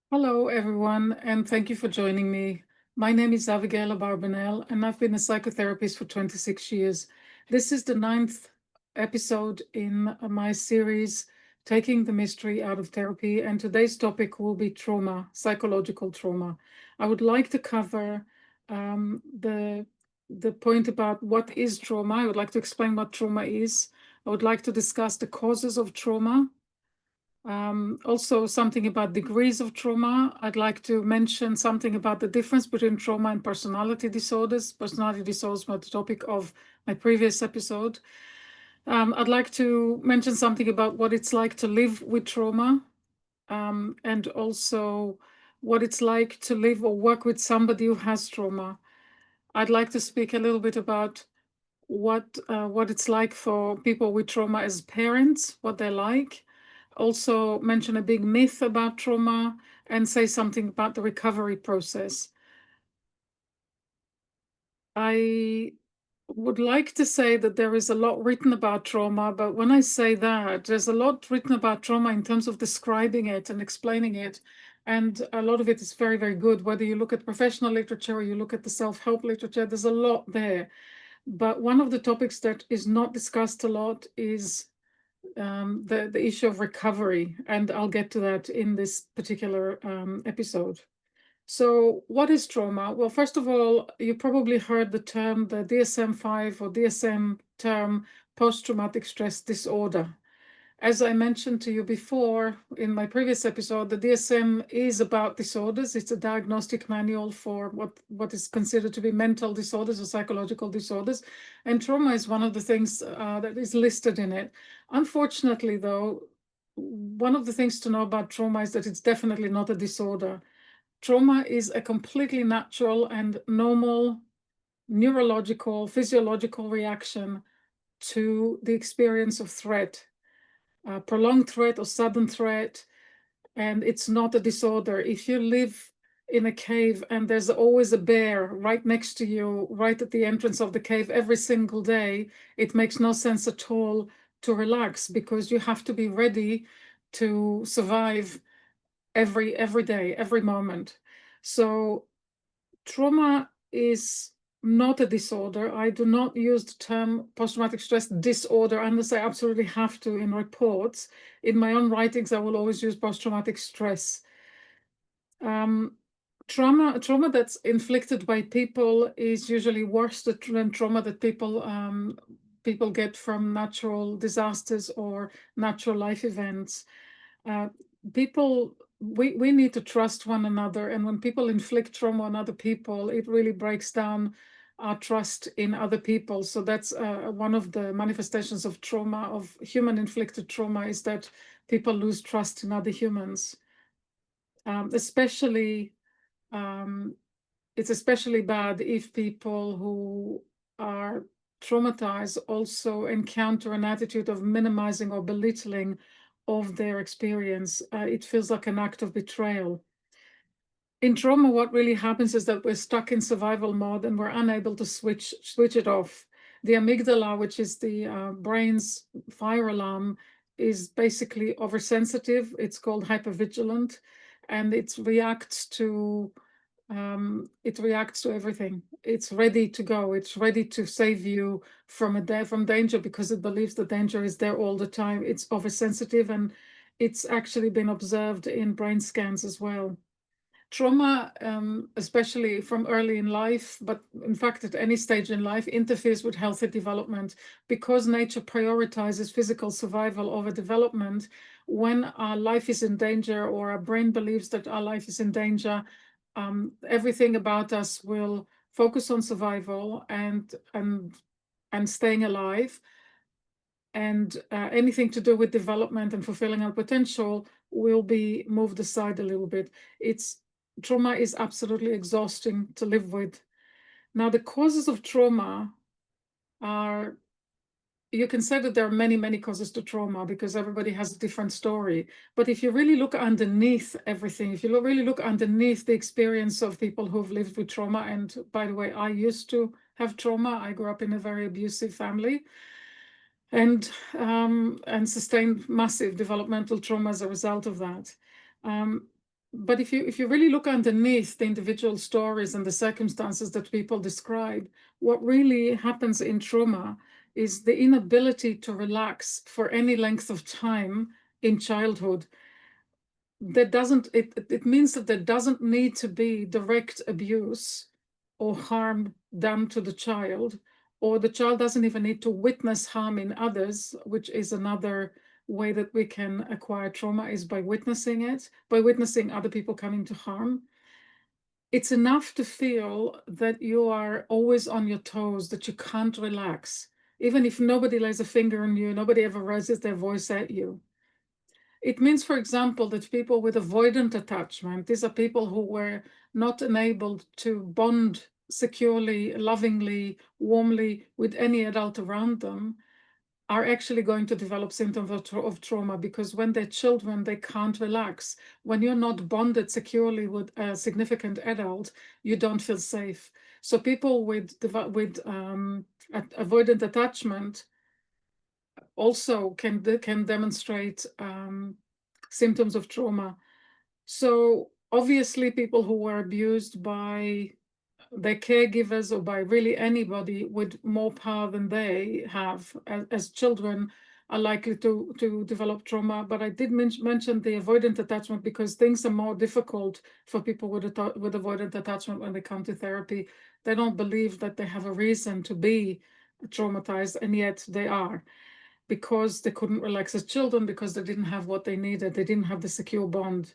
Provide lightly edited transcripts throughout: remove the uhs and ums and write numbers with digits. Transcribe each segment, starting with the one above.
Hello, everyone, and thank you for joining me. My name is Abigail Barbanel, and I've been a psychotherapist for 26 years. This is the ninth episode in my series, Taking the Mystery Out of Therapy, and today's topic will be trauma, psychological trauma. I would like to cover the point about what is trauma. I would like to explain what trauma is. I would like to discuss the causes of trauma. Also, something about degrees of trauma. I'd like to mention something about the difference between trauma and personality disorders. Personality disorders were the topic of my previous episode. I'd like to mention something about what it's like to live with trauma, and also what it's like to live or work with somebody who has trauma. I'd like to speak a little bit about what it's like for people with trauma as parents, what they're like. Also mention a big myth about trauma and say something about the recovery process. I would like to say that there is a lot written about trauma, but when I say that, there's a lot written about trauma in terms of describing it and explaining it. And a lot of it is very, very good. Whether you look at professional literature or you look at the self-help literature, there's a lot there. But one of the topics that is not discussed a lot is the issue of recovery, and I'll get to that in this particular episode. So, what is trauma? Well, first of all, you probably heard the term, the DSM-5 or DSM term, post-traumatic stress disorder. As I mentioned to you before in my previous episode, the DSM is about disorders. It's a diagnostic manual for what is considered to be mental disorders or psychological disorders. And trauma is one of the things that is listed in it. Unfortunately, though, one of the things to know about trauma is that it's definitely not a disorder. Trauma is a completely natural and normal neurological, physiological reaction to the experience of threat, prolonged threat or sudden threat, and it's not a disorder. If you live in a cave and there's always a bear right next to you, right at the entrance of the cave every single day, it makes no sense at all to relax because you have to be ready to survive every day, every moment. So trauma is not a disorder. I do not use the term post-traumatic stress disorder unless I absolutely have to in reports. In my own writings, I will always use post-traumatic stress. Trauma that's inflicted by people is usually worse than trauma that people get from natural disasters or natural life events. Uh, people we need to trust one another, and when people inflict trauma on other people, it really breaks down our trust in other people. So that's one of the manifestations of trauma, of human inflicted trauma, is that people lose trust in other humans. Especially It's especially bad if people who are traumatized also encounter an attitude of minimizing or belittling of their experience. It feels like an act of betrayal. In trauma, what really happens is that we're stuck in survival mode and we're unable to switch it off. The amygdala, which is the brain's fire alarm, is basically oversensitive. It's called hypervigilant, and it reacts to everything. It's ready to go. It's ready to save you from danger because it believes the danger is there all the time. It's oversensitive, and it's actually been observed in brain scans as well. Trauma, especially from early in life, but in fact at any stage in life, interferes with healthy development because nature prioritizes physical survival over development. When our life is in danger or our brain believes that our life is in danger, everything about us will focus on survival and staying alive, and anything to do with development and fulfilling our potential will be moved aside a little bit. Trauma is absolutely exhausting to live with. Now, the causes of trauma are, you can say that there are many, many causes to trauma because everybody has a different story. But if you really look underneath everything, if you really look underneath the experience of people who've lived with trauma, and by the way, I used to have trauma. I grew up in a very abusive family and sustained massive developmental trauma as a result of that. But if you really look underneath the individual stories and the circumstances that people describe, what really happens in trauma is the inability to relax for any length of time in childhood. That doesn't it means that there doesn't need to be direct abuse or harm done to the child, or the child doesn't even need to witness harm in others, which is another way that we can acquire trauma, is by witnessing it, by witnessing other people coming to harm. It's enough to feel that you are always on your toes, that you can't relax, even if nobody lays a finger on you, nobody ever raises their voice at you. It means, for example, that people with avoidant attachment, these are people who were not enabled to bond securely, lovingly, warmly with any adult around them, are actually going to develop symptoms of trauma, because when they're children, they can't relax. When you're not bonded securely with a significant adult, you don't feel safe. So people with avoidant attachment also can demonstrate symptoms of trauma. So obviously, people who were abused by their caregivers or by really anybody with more power than they have as children are likely to develop trauma. But I did mention the avoidant attachment because things are more difficult for people with avoidant attachment when they come to therapy. They don't believe that they have a reason to be traumatized, and yet they are, because they couldn't relax as children, because they didn't have what they needed. They didn't have the secure bond.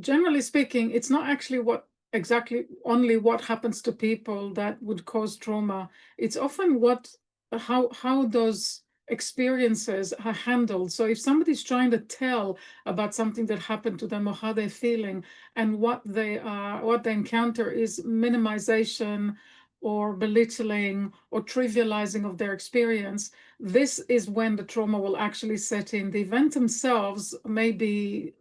Generally speaking, it's not actually only what happens to people that would cause trauma. It's often how those experiences are handled. So if somebody's trying to tell about something that happened to them or how they're feeling, and what they encounter is minimization or belittling or trivializing of their experience, this is when the trauma will actually set in. The event themselves may be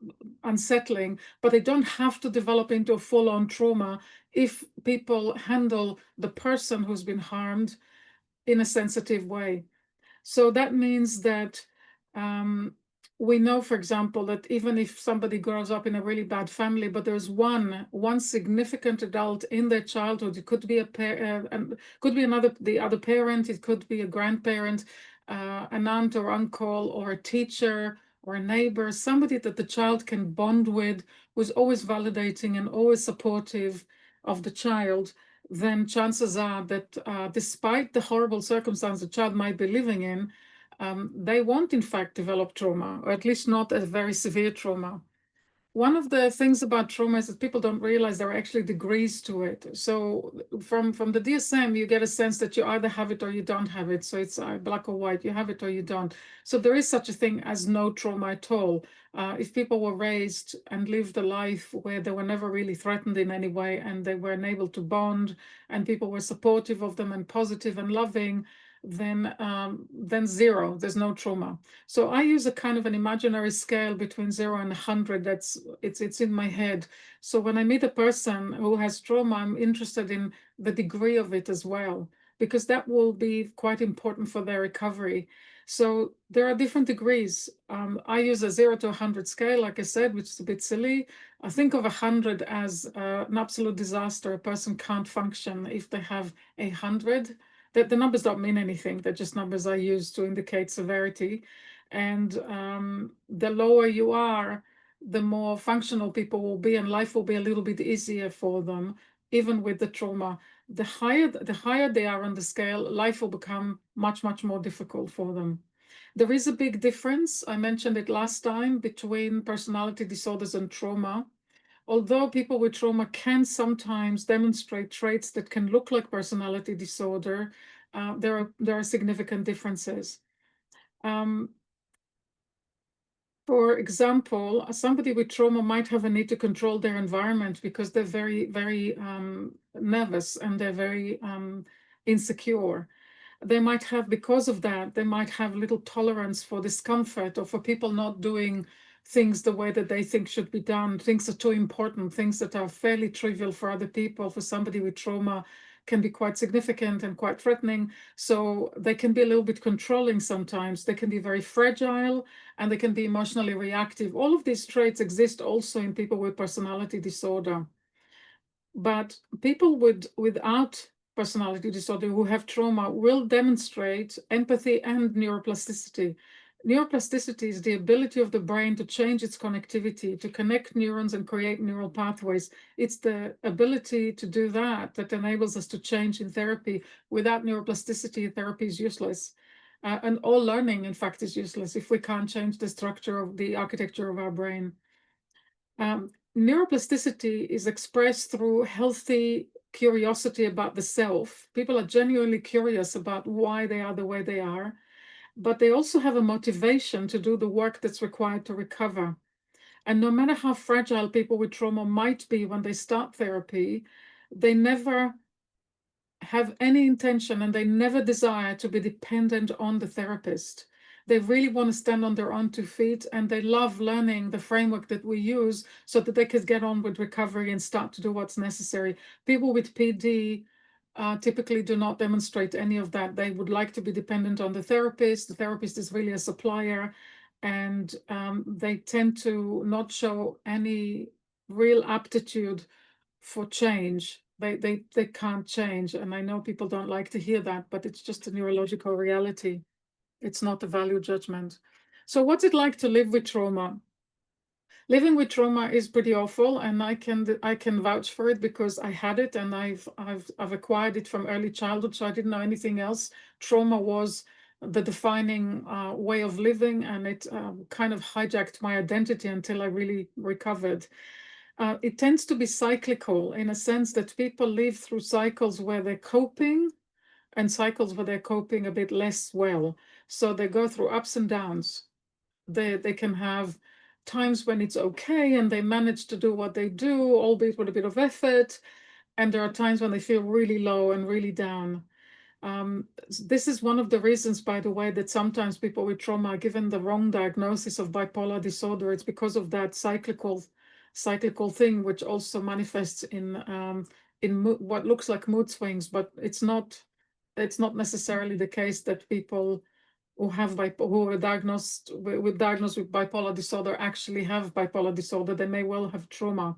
unsettling, but they don't have to develop into a full-on trauma if people handle the person who's been harmed in a sensitive way. So that means that we know, for example, that even if somebody grows up in a really bad family, but there's one significant adult in their childhood, it could be could be the other parent, it could be a grandparent, an aunt or uncle, or a teacher or a neighbor, somebody that the child can bond with, who's always validating and always supportive of the child, then chances are that despite the horrible circumstance the child might be living in, they won't in fact develop trauma, or at least not a very severe trauma. One of the things about trauma is that people don't realize there are actually degrees to it. So from the DSM, you get a sense that you either have it or you don't have it. So it's black or white, you have it or you don't. So there is such a thing as no trauma at all. If people were raised and lived a life where they were never really threatened in any way, and they were enabled to bond, and people were supportive of them and positive and loving, then zero, there's no trauma. So I use a kind of an imaginary scale between 0 and 100. It's in my head. So when I meet a person who has trauma, I'm interested in the degree of it as well, because that will be quite important for their recovery. So there are different degrees. I use a 0 to 100 scale, like I said, which is a bit silly. I think of 100 as an absolute disaster. A person can't function if they have 100. The numbers don't mean anything. They're just numbers I use to indicate severity. And the lower you are, the more functional people will be, and life will be a little bit easier for them, even with the trauma. The higher they are on the scale, life will become much, much more difficult for them. There is a big difference, I mentioned it last time, between personality disorders and trauma. Although people with trauma can sometimes demonstrate traits that can look like personality disorder, there are significant differences. For example, somebody with trauma might have a need to control their environment because they're very, very nervous, and they're very insecure. They might have, because of that, they might have little tolerance for discomfort, or for people not doing things the way that they think should be done. Things are too important, things that are fairly trivial for other people, for somebody with trauma, can be quite significant and quite threatening. So they can be a little bit controlling sometimes. They can be very fragile, and they can be emotionally reactive. All of these traits exist also in people with personality disorder. But people without personality disorder who have trauma will demonstrate empathy and neuroplasticity. Neuroplasticity is the ability of the brain to change its connectivity, to connect neurons and create neural pathways. It's the ability to do that that enables us to change in therapy. Without neuroplasticity, therapy is useless. And all learning, in fact, is useless if we can't change the structure of the architecture of our brain. Neuroplasticity is expressed through healthy curiosity about the self. People are genuinely curious about why they are the way they are, but they also have a motivation to do the work that's required to recover. And no matter how fragile people with trauma might be when they start therapy, they never have any intention and they never desire to be dependent on the therapist. They really want to stand on their own 2 feet, and they love learning the framework that we use so that they could get on with recovery and start to do what's necessary. People with PD typically do not demonstrate any of that. They would like to be dependent on the therapist. The therapist is really a supplier, and they tend to not show any real aptitude for change. They can't change. And I know people don't like to hear that, but it's just a neurological reality. It's not a value judgment. So what's it like to live with trauma? Living with trauma is pretty awful, and I can vouch for it because I had it, and I've acquired it from early childhood, so I didn't know anything else. Trauma was the defining way of living, and it kind of hijacked my identity until I really recovered. It tends to be cyclical in a sense that people live through cycles where they're coping and cycles where they're coping a bit less well. So they go through ups and downs. They can have times when it's okay and they manage to do what they do, albeit with a bit of effort. And there are times when they feel really low and really down. This is one of the reasons, by the way, that sometimes people with trauma are given the wrong diagnosis of bipolar disorder. It's because of that cyclical thing, which also manifests in what looks like mood swings, but it's not necessarily the case that people who are diagnosed with bipolar disorder actually have bipolar disorder. They may well have trauma.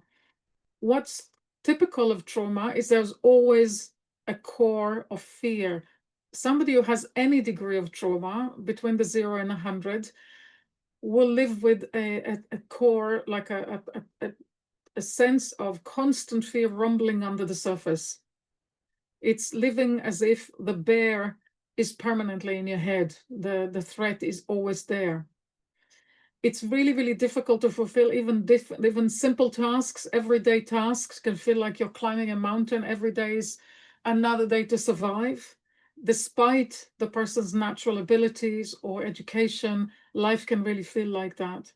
What's typical of trauma is there's always a core of fear. Somebody who has any degree of trauma between the 0 and 100 will live with a core, like a sense of constant fear rumbling under the surface. It's living as if the bear is permanently in your head. The threat is always there. It's really, really difficult to fulfill even simple tasks. Everyday tasks can feel like you're climbing a mountain. Every day is another day to survive. Despite the person's natural abilities or education, life can really feel like that.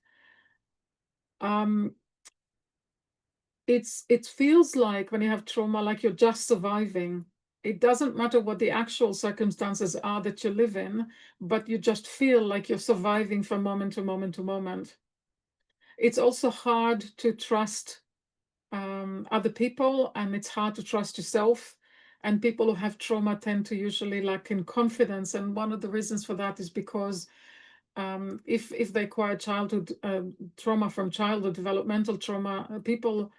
It feels like when you have trauma, like you're just surviving. It doesn't matter what the actual circumstances are that you live in, but you just feel like you're surviving from moment to moment to moment. It's also hard to trust other people, and it's hard to trust yourself. And people who have trauma tend to usually lack in confidence. And one of the reasons for that is because if they acquire childhood trauma from childhood, developmental trauma, people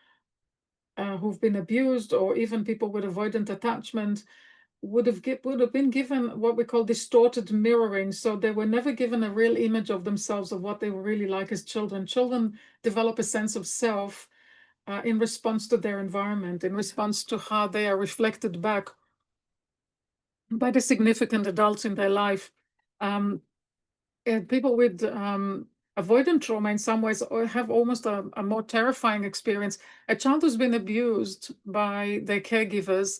who've been abused, or even people with avoidant attachment, would have been given what we call distorted mirroring. So they were never given a real image of themselves, of what they were really like as children. Children develop a sense of self in response to their environment, in response to how they are reflected back by the significant adults in their life. And people with avoidant trauma in some ways have almost a more terrifying experience. A child who's been abused by their caregivers,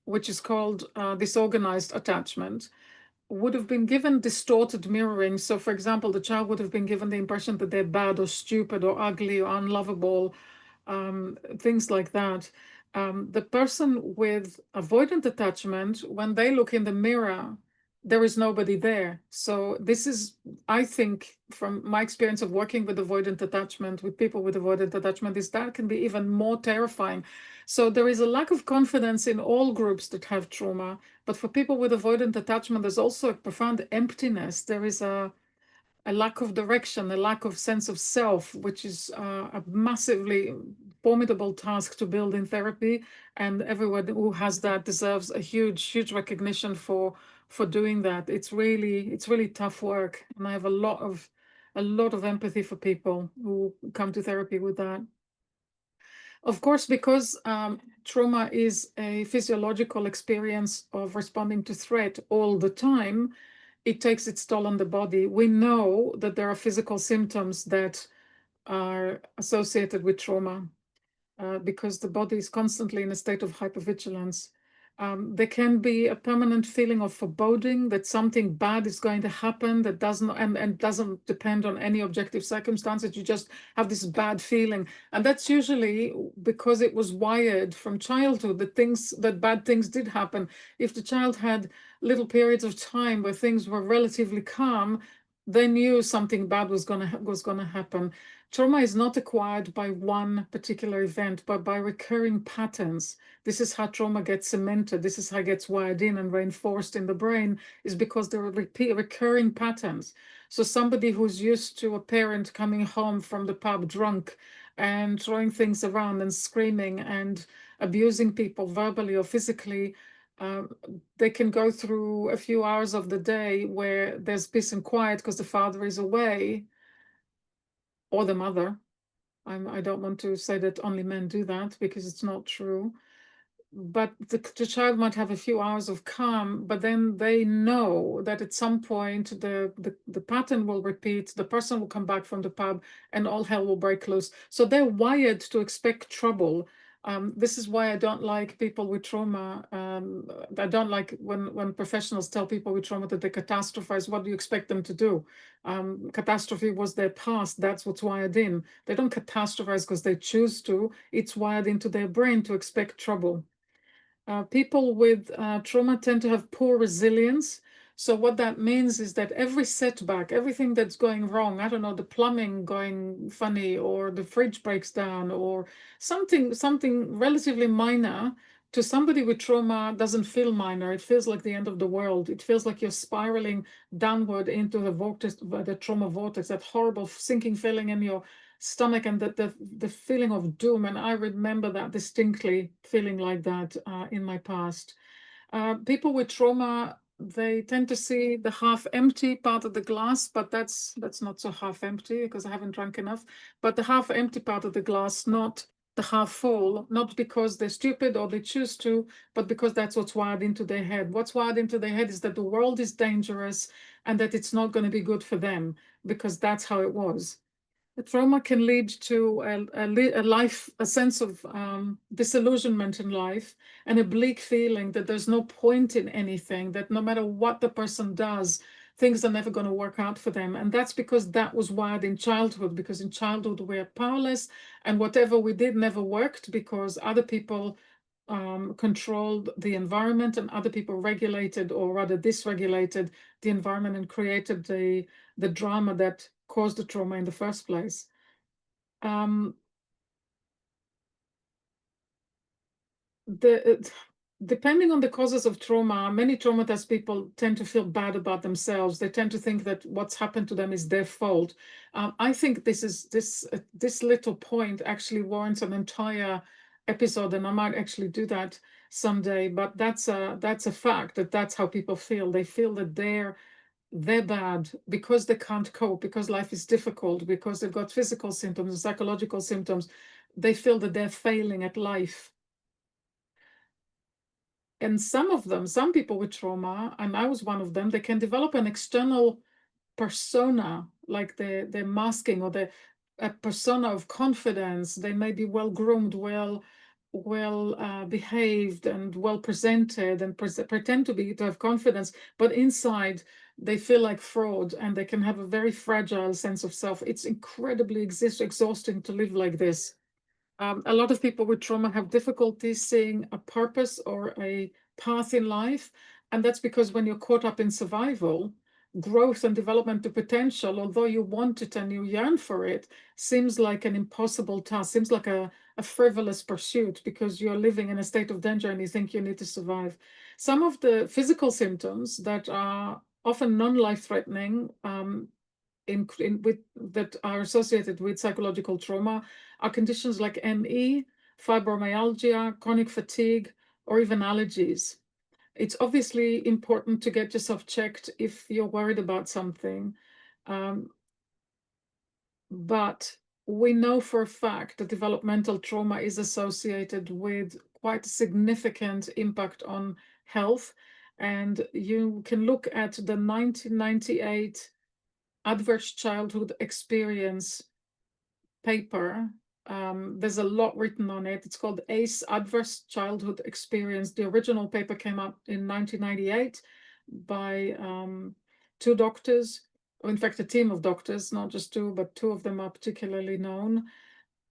which is called disorganized attachment, would have been given distorted mirroring. So, for example, the child would have been given the impression that they're bad or stupid or ugly or unlovable, things like that. The person with avoidant attachment, when they look in the mirror, there is nobody there. So this is, I think, from my experience of working with avoidant attachment, with people with avoidant attachment, is that can be even more terrifying. So there is a lack of confidence in all groups that have trauma. But for people with avoidant attachment, there's also a profound emptiness. There is a lack of direction, a lack of sense of self, which is a massively formidable task to build in therapy. And everyone who has that deserves a huge recognition for doing that. It's really tough work, and I have a lot of empathy for people who come to therapy with that. Of course, because trauma is a physiological experience of responding to threat all the time, it takes its toll on the body. We know that there are physical symptoms that are associated with trauma because the body is constantly in a state of hypervigilance. There can be a permanent feeling of foreboding that something bad is going to happen that and doesn't depend on any objective circumstances. You just have this bad feeling. And that's usually because it was wired from childhood that bad things did happen. If the child had little periods of time where things were relatively calm, they knew something bad was gonna happen. Trauma is not acquired by one particular event, but by recurring patterns. This is how trauma gets cemented. This is how it gets wired in and reinforced in the brain, is because there are recurring patterns. So somebody who's used to a parent coming home from the pub drunk and throwing things around and screaming and abusing people verbally or physically, uh, they can go through a few hours of the day where there's peace and quiet because the father is away or the mother. I don't want to say that only men do that because it's not true. But the child might have a few hours of calm, but then they know that at some point the pattern will repeat, the person will come back from the pub, and all hell will break loose. So they're wired to expect trouble. This is why I don't like people with trauma. I don't like when professionals tell people with trauma that they catastrophize. What do you expect them to do? Catastrophe was their past. That's what's wired in. They don't catastrophize because they choose to. It's wired into their brain to expect trouble. People with trauma tend to have poor resilience. So what that means is that every setback, everything that's going wrong, I don't know, the plumbing going funny, or the fridge breaks down, or something relatively minor, to somebody with trauma doesn't feel minor. It feels like the end of the world. It feels like you're spiraling downward into the vortex, the trauma vortex, that horrible sinking feeling in your stomach, and the feeling of doom. And I remember that distinctly, feeling like that in my past. People with trauma, they tend to see the half empty part of the glass, but that's not so half empty because I haven't drunk enough. But the half empty part of the glass, not the half full, not because they're stupid or they choose to, but because that's what's wired into their head. What's wired into their head is that the world is dangerous and that it's not going to be good for them because that's how it was. The trauma can lead to a sense of disillusionment in life, and a bleak feeling that there's no point in anything, that no matter what the person does, things are never going to work out for them. And that's because that was wired in childhood, because in childhood we're powerless, and whatever we did never worked because other people controlled the environment, and other people regulated, or rather dysregulated, the environment and created the drama that caused the trauma in the first place. Um, the Depending on the causes of trauma, many traumatized people tend to feel bad about themselves. They tend to think that what's happened to them is their fault. I think this little point actually warrants an entire episode, and I might actually do that someday. But that's a fact, that's how people feel. They feel that they're bad because they can't cope, because life is difficult, because they've got physical symptoms and psychological symptoms. They feel that they're failing at life. And some people with trauma, and I was one of them, they can develop an external persona, like they're masking, or a persona of confidence. They may be well groomed, well behaved, and well presented, and pretend to have confidence, but inside they feel like fraud, and they can have a very fragile sense of self. It's incredibly exhausting to live like this. A lot of people with trauma have difficulty seeing a purpose or a path in life. And that's because when you're caught up in survival, growth and development to potential, although you want it and you yearn for it, seems like an impossible task, seems like a frivolous pursuit because you're living in a state of danger and you think you need to survive. Some of the physical symptoms that are often non-life threatening that are associated with psychological trauma are conditions like ME, fibromyalgia, chronic fatigue, or even allergies. It's obviously important to get yourself checked if you're worried about something. Um, but we know for a fact that developmental trauma is associated with quite a significant impact on health. And you can look at the 1998 Adverse Childhood Experience paper. There's a lot written on it. It's called ACE, Adverse Childhood Experience. The original paper came out in 1998 by two doctors, or in fact, a team of doctors, not just two, but two of them are particularly known.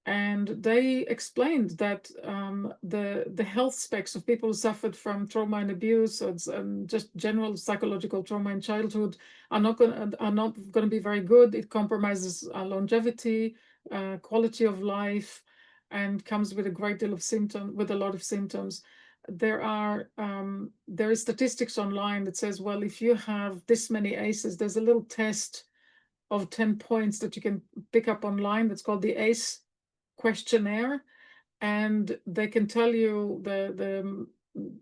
And they explained that the health specs of people who suffered from trauma and abuse, and just general psychological trauma in childhood, are not going to be very good. It compromises longevity, quality of life, and comes with a great deal of with a lot of symptoms. There is statistics online that says, well, if you have this many ACEs, there's a little test of 10 points that you can pick up online that's called the ACE questionnaire, and they can tell you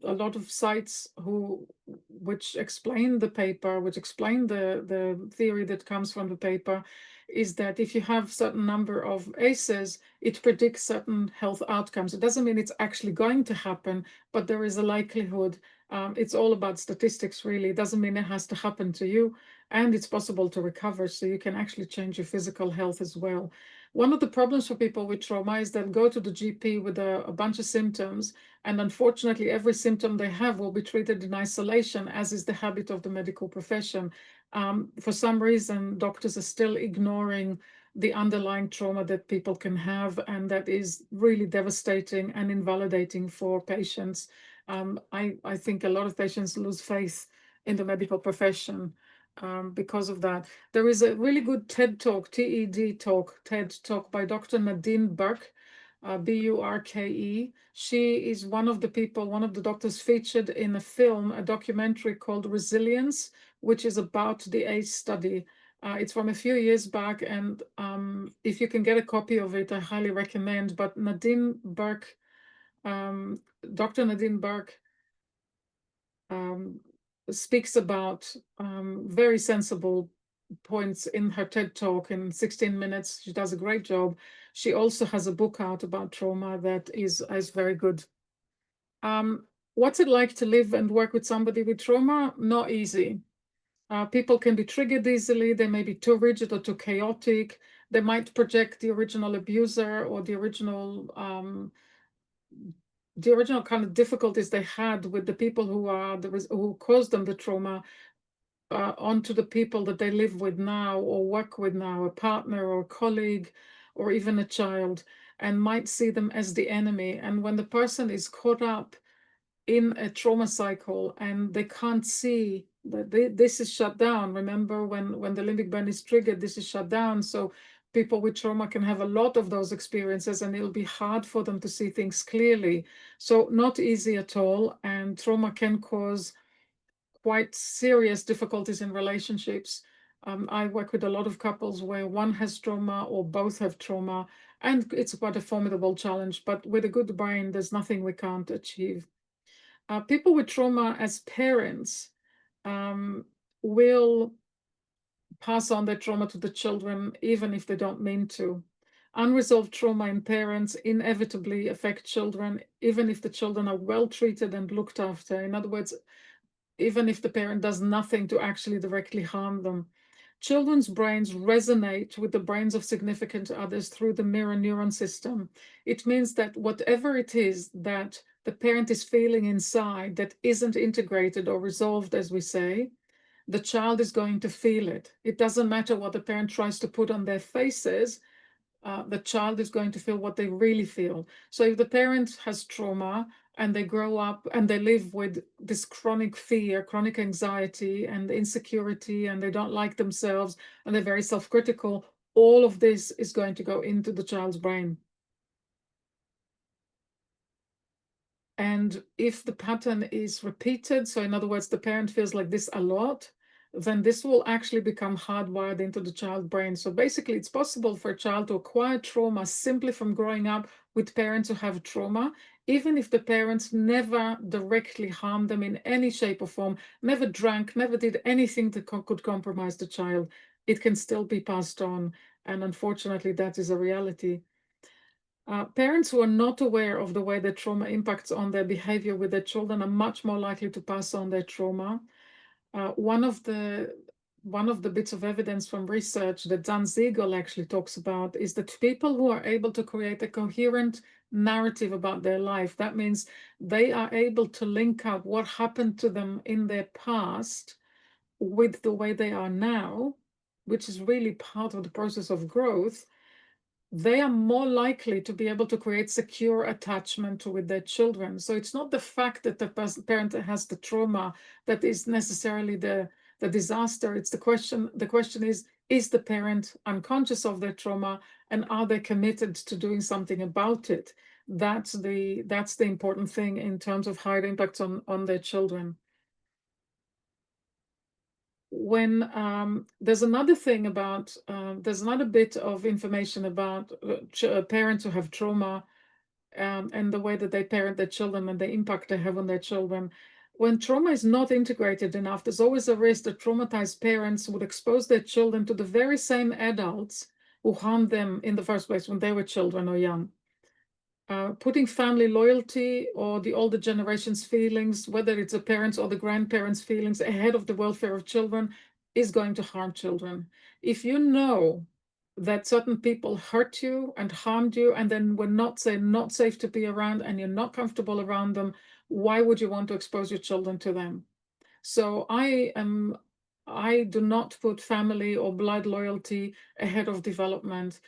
a lot of sites which explain the paper, which explain the theory that comes from the paper, is that if you have certain number of ACEs, it predicts certain health outcomes. It doesn't mean it's actually going to happen, but there is a likelihood. It's all about statistics, really. It doesn't mean it has to happen to you, and it's possible to recover, so you can actually change your physical health as well. One of the problems for people with trauma is they'll go to the GP with a bunch of symptoms, and unfortunately, every symptom they have will be treated in isolation, as is the habit of the medical profession. For some reason, doctors are still ignoring the underlying trauma that people can have, and that is really devastating and invalidating for patients. I think a lot of patients lose faith in the medical profession because of that. There is a really good TED talk, TED talk by Dr. Nadine Burke, Burke. She is one of the doctors featured in a film, a documentary called Resilience, which is about the ACE study. It's from a few years back, and if you can get a copy of it, I highly recommend. But Nadine Burke, Dr. Nadine Burke, um, speaks about very sensible points in her TED talk in 16 minutes. She does a great job. She also has a book out about trauma that is very good. What's it like to live and work with somebody with trauma? Not easy. People can be triggered easily. They may be too rigid or too chaotic. They might project the original abuser or the original kind of difficulties they had with the people who caused them the trauma onto the people that they live with now or work with now, a partner or a colleague or even a child, and might see them as the enemy. And when the person is caught up in a trauma cycle and they can't see that this is shut down. Remember, when the limbic brain is triggered, this is shut down. So people with trauma can have a lot of those experiences, and it'll be hard for them to see things clearly. So not easy at all. And trauma can cause quite serious difficulties in relationships. I work with a lot of couples where one has trauma or both have trauma, and it's quite a formidable challenge. But with a good brain, there's nothing we can't achieve. People with trauma as parents will pass on their trauma to the children, even if they don't mean to. Unresolved trauma in parents inevitably affect children, even if the children are well treated and looked after. In other words, even if the parent does nothing to actually directly harm them. Children's brains resonate with the brains of significant others through the mirror neuron system. It means that whatever it is that the parent is feeling inside that isn't integrated or resolved, as we say, the child is going to feel it. It doesn't matter what the parent tries to put on their faces. The child is going to feel what they really feel. So if the parent has trauma and they grow up and they live with this chronic fear, chronic anxiety and insecurity, and they don't like themselves and they're very self-critical, all of this is going to go into the child's brain. And if the pattern is repeated, so in other words, the parent feels like this a lot, then this will actually become hardwired into the child brain. So basically, it's possible for a child to acquire trauma simply from growing up with parents who have trauma, even if the parents never directly harmed them in any shape or form, never drank, never did anything that could compromise the child. It can still be passed on. And unfortunately, that is a reality. Parents who are not aware of the way that trauma impacts on their behavior with their children are much more likely to pass on their trauma. One of the bits of evidence from research that Dan Siegel actually talks about is that people who are able to create a coherent narrative about their life, that means they are able to link up what happened to them in their past with the way they are now, which is really part of the process of growth. They are more likely to be able to create secure attachment with their children. So it's not the fact that the parent has the trauma that is necessarily the disaster. It's the question. The question is the parent unconscious of their trauma, and are they committed to doing something about it? That's the important thing in terms of how it impacts on their children. When there's another thing about there's another bit of information about parents who have trauma, and the way that they parent their children and the impact they have on their children. When trauma is not integrated enough, there's always a risk that traumatized parents would expose their children to the very same adults who harmed them in the first place when they were children or young. Putting family loyalty or the older generation's feelings, whether it's the parents or the grandparents' feelings, ahead of the welfare of children is going to harm children. If you know that certain people hurt you and harmed you, and then were not safe to be around, and you're not comfortable around them, why would you want to expose your children to them? So I do not put family or blood loyalty ahead of development.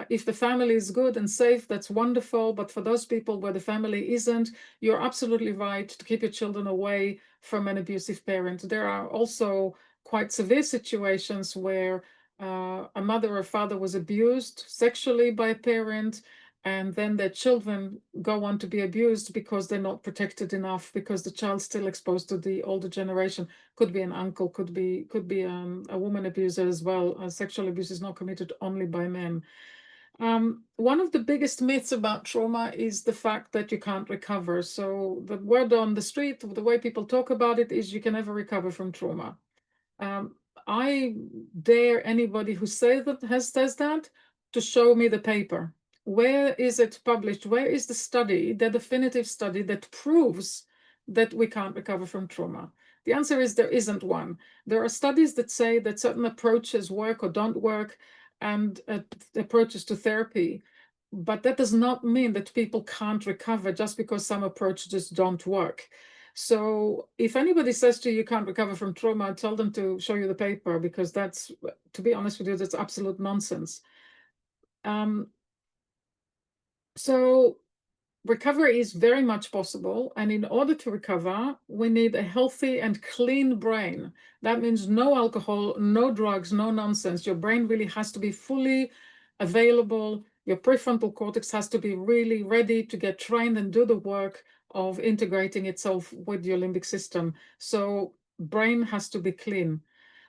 If the family is good and safe, that's wonderful. But for those people where the family isn't, you're absolutely right to keep your children away from an abusive parent. There are also quite severe situations where a mother or father was abused sexually by a parent, and then their children go on to be abused because they're not protected enough, because the child's still exposed to the older generation. Could be an uncle, could be a woman abuser as well. Sexual abuse is not committed only by men. One of the biggest myths about trauma is the fact that you can't recover. So the word on the street, the way people talk about it, is you can never recover from trauma. Um, I dare anybody who says that to show me the paper. Where is it published? Where is the study, the definitive study that proves that we can't recover from trauma? The answer is there isn't one. There are studies that say that certain approaches work or don't work, and approaches to therapy. But that does not mean that people can't recover just because some approaches don't work. So if anybody says to you, you can't recover from trauma, tell them to show you the paper, because that's, to be honest with you, that's absolute nonsense. So recovery is very much possible. And in order to recover, we need a healthy and clean brain. That means no alcohol, no drugs, no nonsense. Your brain really has to be fully available. Your prefrontal cortex has to be really ready to get trained and do the work of integrating itself with your limbic system. So brain has to be clean.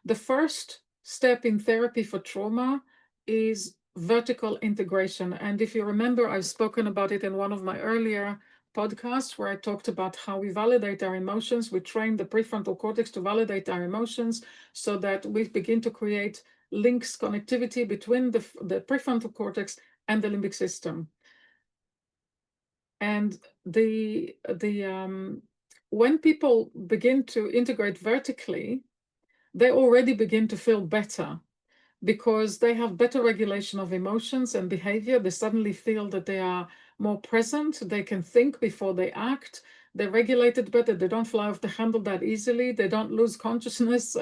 The first step in therapy for trauma is vertical integration. And if you remember, I've spoken about it in one of my earlier podcasts where I talked about how we validate our emotions. We train the prefrontal cortex to validate our emotions so that we begin to create links, connectivity between the prefrontal cortex and the limbic system. And when people begin to integrate vertically, they already begin to feel better, because they have better regulation of emotions and behavior. They suddenly feel that they are more present. They can think before they act. They're regulated better. They don't fly off the handle that easily. They don't lose consciousness,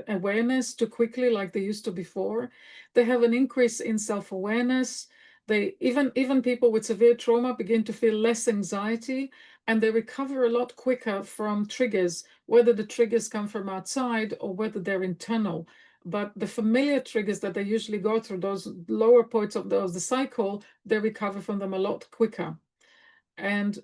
awareness too quickly like they used to before. They have an increase in self-awareness. They even people with severe trauma begin to feel less anxiety, and they recover a lot quicker from triggers, whether the triggers come from outside or whether they're internal. But the familiar triggers that they usually go through, those lower points of the cycle, they recover from them a lot quicker. And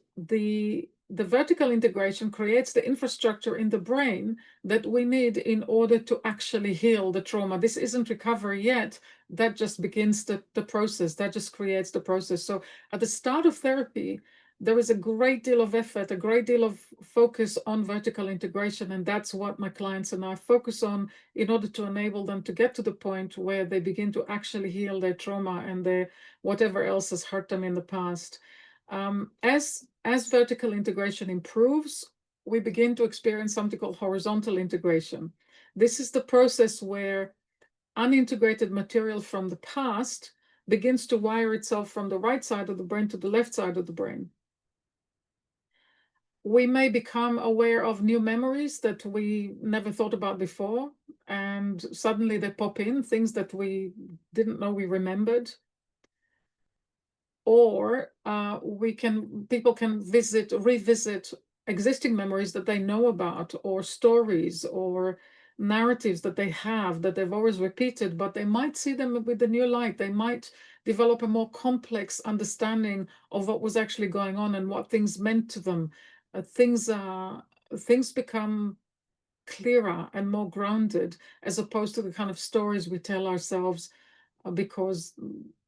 the vertical integration creates the infrastructure in the brain that we need in order to actually heal the trauma. This isn't recovery yet. That just begins the process. That just creates the process. So at the start of therapy, there is a great deal of effort, a great deal of focus on vertical integration. And that's what my clients and I focus on in order to enable them to get to the point where they begin to actually heal their trauma and their whatever else has hurt them in the past. As vertical integration improves, we begin to experience something called horizontal integration. This is the process where unintegrated material from the past begins to wire itself from the right side of the brain to the left side of the brain. We may become aware of new memories that we never thought about before, and suddenly they pop in, things that we didn't know we remembered. Or people can revisit existing memories that they know about, or stories or narratives that they have that they've always repeated, but they might see them with a new light. They might develop a more complex understanding of what was actually going on and what things meant to them. Things become clearer and more grounded, as opposed to the kind of stories we tell ourselves because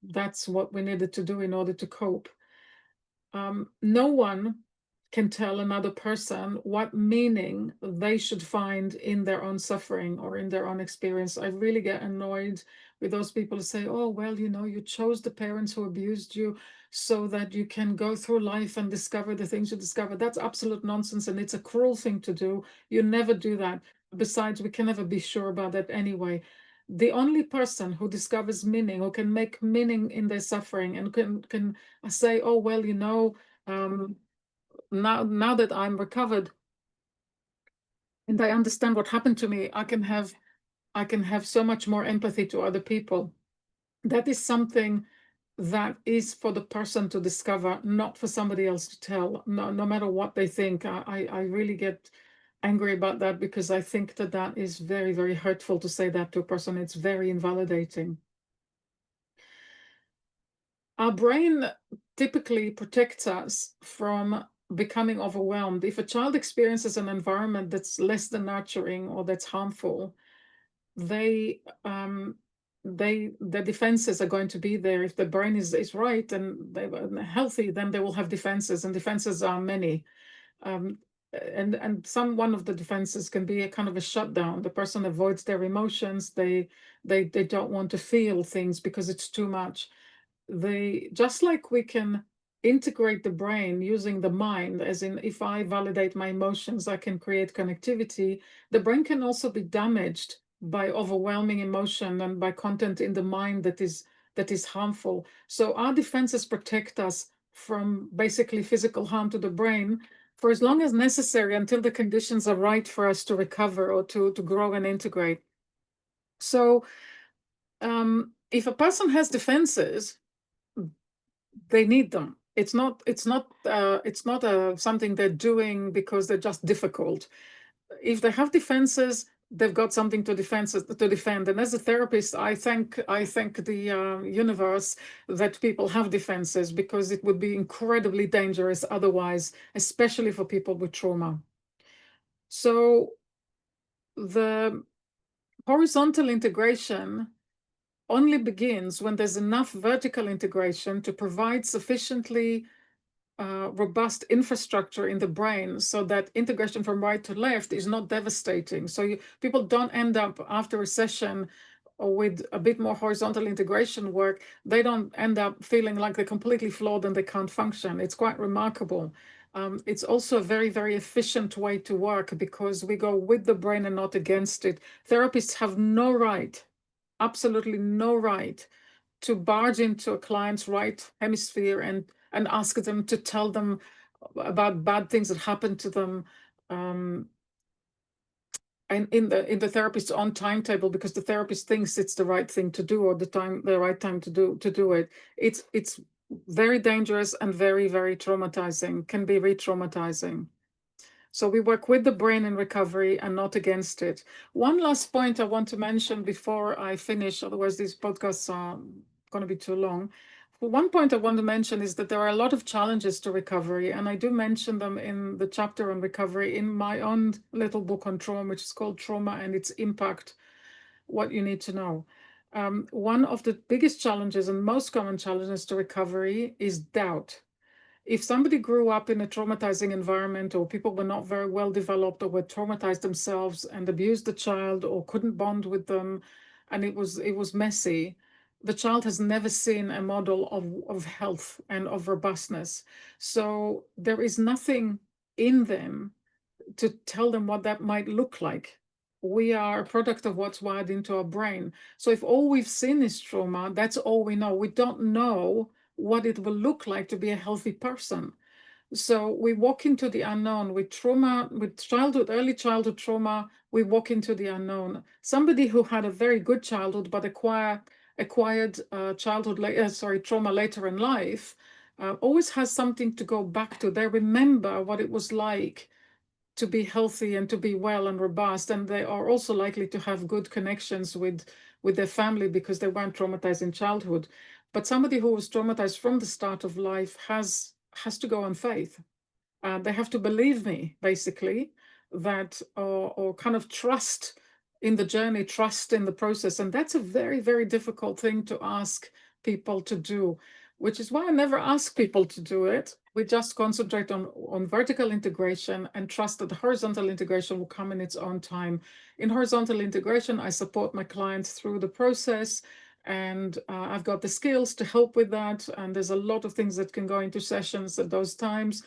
that's what we needed to do in order to cope. No one can tell another person what meaning they should find in their own suffering or in their own experience. I really get annoyed with those people who say, oh, well, you chose the parents who abused you so that you can go through life and discover the things you discover. That's absolute nonsense, and it's a cruel thing to do. You never do that. Besides, we can never be sure about that anyway. The only person who discovers meaning, who can make meaning in their suffering and can say, oh, well, now that I'm recovered and I understand what happened to me, I can have so much more empathy to other people. That is something that is for the person to discover, not for somebody else to tell, no matter what they think. I really get angry about that, because I think that is very, very hurtful to say that to a person. It's very invalidating. Our brain typically protects us from becoming overwhelmed. If a child experiences an environment that's less than nurturing or that's harmful, their defenses are going to be there. If the brain is right and they're healthy, then they will have defenses, and defenses are many. And one of the defenses can be a kind of a shutdown. The person avoids their emotions. They don't want to feel things because it's too much. Just like we can integrate the brain using the mind, as in, if I validate my emotions, I can create connectivity. The brain can also be damaged by overwhelming emotion and by content in the mind that is harmful. So our defenses protect us from basically physical harm to the brain for as long as necessary, until the conditions are right for us to recover or to grow and integrate. So if a person has defenses, they need them. It's not something they're doing because they're just difficult. If they have defenses, they've got something to defend. And as a therapist, I thank the universe that people have defenses, because it would be incredibly dangerous otherwise, especially for people with trauma. So the horizontal integration only begins when there's enough vertical integration to provide sufficiently robust infrastructure in the brain, so that integration from right to left is not devastating. So people don't end up, after a session with a bit more horizontal integration work, they don't end up feeling like they're completely flawed and they can't function. It's quite remarkable. It's also a very, very efficient way to work, because we go with the brain and not against it. Therapists have no right, absolutely no right, to barge into a client's right hemisphere and ask them to tell them about bad things that happened to them, and in the therapist's own timetable, because the therapist thinks it's the right thing to do, or the right time to do it. It's very dangerous and very, very traumatizing, can be re-traumatizing. So we work with the brain in recovery and not against it. One last point I want to mention before I finish, otherwise these podcasts are going to be too long. one point I want to mention is that there are a lot of challenges to recovery, and I do mention them in the chapter on recovery in my own little book on trauma, which is called Trauma and Its Impact, What You Need to Know. One of the biggest challenges and most common challenges to recovery is doubt. If somebody grew up in a traumatizing environment, or people were not very well developed, or were traumatized themselves and abused the child, or couldn't bond with them, and it was messy, the child has never seen a model of health and of robustness. So there is nothing in them to tell them what that might look like. We are a product of what's wired into our brain. So if all we've seen is trauma, that's all we know. We don't know what it will look like to be a healthy person. So we walk into the unknown with trauma, with early childhood trauma. We walk into the unknown. Somebody who had a very good childhood but acquired trauma later in life always has something to go back to. They remember what it was like to be healthy and to be well and robust, and they are also likely to have good connections with their family because they weren't traumatized in childhood. But somebody who was traumatized from the start of life has to go on faith. They have to believe me, basically, that or kind of trust in the journey, trust in the process. And that's a very, very difficult thing to ask people to do, which is why I never ask people to do it. We just concentrate on vertical integration and trust that the horizontal integration will come in its own time. In horizontal integration, I support my clients through the process, and I've got the skills to help with that. And there's a lot of things that can go into sessions at those times.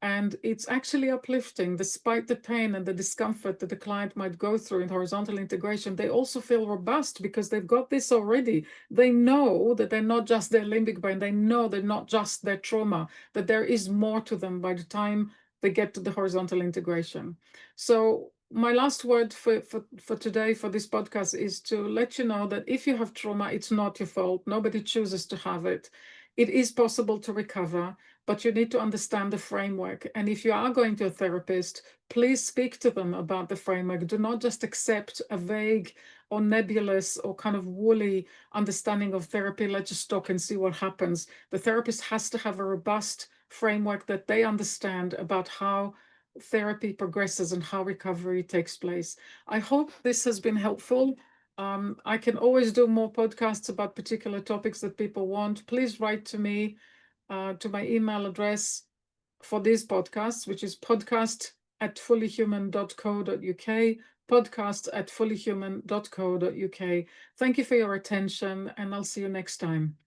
And it's actually uplifting, despite the pain and the discomfort that the client might go through in horizontal integration. They also feel robust because they've got this already. They know that they're not just their limbic brain. They know they're not just their trauma, that there is more to them by the time they get to the horizontal integration. So my last word for today, for this podcast, is to let you know that if you have trauma, it's not your fault. Nobody chooses to have it. It is possible to recover, but you need to understand the framework. And if you are going to a therapist, please speak to them about the framework. Do not just accept a vague or nebulous or kind of woolly understanding of therapy. Let's just talk and see what happens. The therapist has to have a robust framework that they understand about how therapy progresses and how recovery takes place. I hope this has been helpful. I can always do more podcasts about particular topics that people want. Please write to me to my email address for these podcasts, which is podcast@fullyhuman.co.uk, podcast@fullyhuman.co.uk. Thank you for your attention, and I'll see you next time.